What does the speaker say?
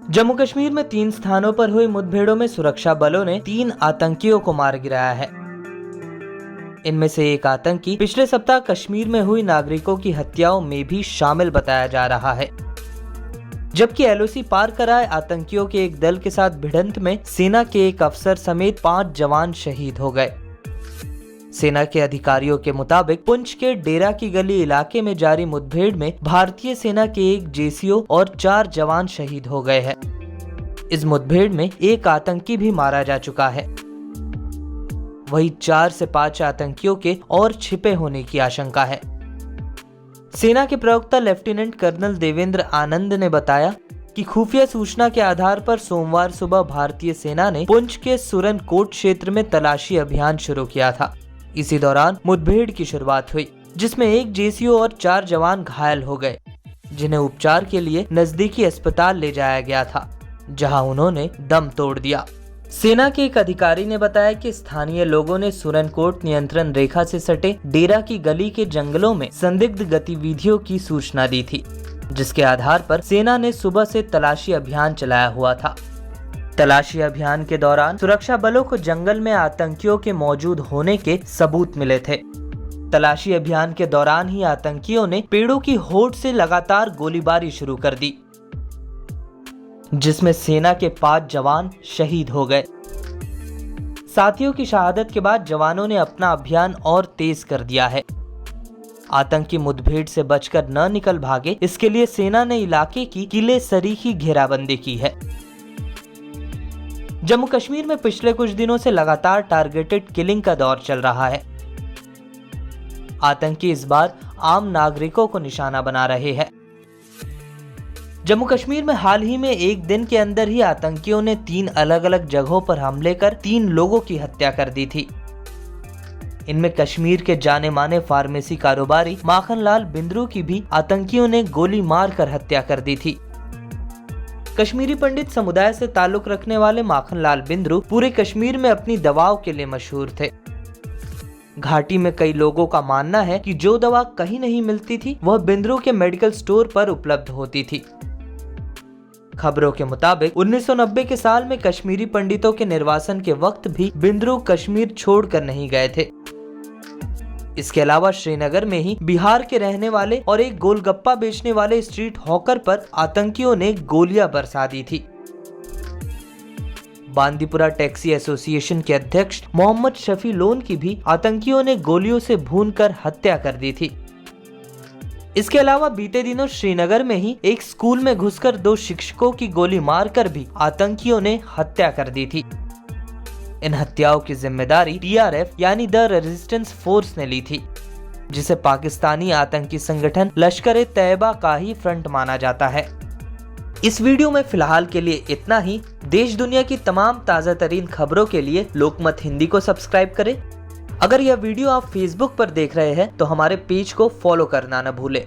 जम्मू कश्मीर में 3 स्थानों पर हुई मुठभेड़ों में सुरक्षा बलों ने 3 आतंकियों को मार गिराया है। इनमें से एक आतंकी पिछले सप्ताह कश्मीर में हुई नागरिकों की हत्याओं में भी शामिल बताया जा रहा है। जबकि एलओसी पार कर आए आतंकियों के एक दल के साथ भिड़ंत में सेना के एक अफसर समेत 5 जवान शहीद हो गए। सेना के अधिकारियों के मुताबिक पुंछ के डेरा की गली इलाके में जारी मुठभेड़ में भारतीय सेना के एक जेसीओ और 4 जवान शहीद हो गए हैं। इस मुठभेड़ में एक आतंकी भी मारा जा चुका है। वहीं 4 से 5 आतंकियों के और छिपे होने की आशंका है। सेना के प्रवक्ता लेफ्टिनेंट कर्नल देवेंद्र आनंद ने बताया कि खुफिया सूचना के आधार पर सोमवार सुबह भारतीय सेना ने पुंछ के सुरनकोट क्षेत्र में तलाशी अभियान शुरू किया था। इसी दौरान मुठभेड़ की शुरुआत हुई, जिसमें एक जेसीओ और 4 जवान घायल हो गए, जिन्हें उपचार के लिए नजदीकी अस्पताल ले जाया गया था, जहां उन्होंने दम तोड़ दिया। सेना के एक अधिकारी ने बताया कि स्थानीय लोगों ने सुरनकोट नियंत्रण रेखा से सटे डेरा की गली के जंगलों में संदिग्ध गतिविधियों की सूचना दी थी, जिसके आधार पर सेना ने सुबह से तलाशी अभियान चलाया हुआ था। तलाशी अभियान के दौरान सुरक्षा बलों को जंगल में आतंकियों के मौजूद होने के सबूत मिले थे। तलाशी अभियान के दौरान ही आतंकियों ने पेड़ों की होड़ से लगातार गोलीबारी शुरू कर दी, जिसमें सेना के 5 जवान शहीद हो गए। साथियों की शहादत के बाद जवानों ने अपना अभियान और तेज कर दिया है। आतंकी मुठभेड़ से बचकर न निकल भागे, इसके लिए सेना ने इलाके की किले सरीखी घेराबंदी की है। जम्मू कश्मीर में पिछले कुछ दिनों से लगातार टारगेटेड किलिंग का दौर चल रहा है। आतंकी इस बार आम नागरिकों को निशाना बना रहे हैं। जम्मू कश्मीर में हाल ही में एक दिन के अंदर ही आतंकियों ने 3 अलग अलग जगहों पर हमले कर 3 लोगों की हत्या कर दी थी। इनमें कश्मीर के जाने माने फार्मेसी कारोबारी माखनलाल बिंद्रू की भी आतंकियों ने गोली मारकर हत्या कर दी थी। कश्मीरी पंडित समुदाय से ताल्लुक रखने वाले माखनलाल बिंद्रू पूरे कश्मीर में अपनी दवाओं के लिए मशहूर थे। घाटी में कई लोगों का मानना है कि जो दवा कहीं नहीं मिलती थी, वह बिंद्रू के मेडिकल स्टोर पर उपलब्ध होती थी। खबरों के मुताबिक 1990 के साल में कश्मीरी पंडितों के निर्वासन के वक्त भी बिंद्रू कश्मीर छोड़कर नहीं गए थे। इसके अलावा श्रीनगर में ही बिहार के रहने वाले और एक गोलगप्पा बेचने वाले स्ट्रीट हॉकर पर आतंकियों ने गोलियां बरसा दी थी। बांदीपुरा टैक्सी एसोसिएशन के अध्यक्ष मोहम्मद शफी लोन की भी आतंकियों ने गोलियों से भूनकर हत्या कर दी थी। इसके अलावा बीते दिनों श्रीनगर में ही एक स्कूल में घुसकर 2 शिक्षकों की गोली मारकर भी आतंकियों ने हत्या कर दी थी। इन हत्याओं की जिम्मेदारी टीआरएफ यानी द रेजिस्टेंस फोर्स ने ली थी, जिसे पाकिस्तानी आतंकी संगठन लश्कर-ए-तैयबा का ही फ्रंट माना जाता है। इस वीडियो में फिलहाल के लिए इतना ही। देश दुनिया की तमाम ताज़ा तरीन खबरों के लिए लोकमत हिंदी को सब्सक्राइब करें। अगर यह वीडियो आप फेसबुक पर देख रहे हैं तो हमारे पेज को फॉलो करना न भूलें।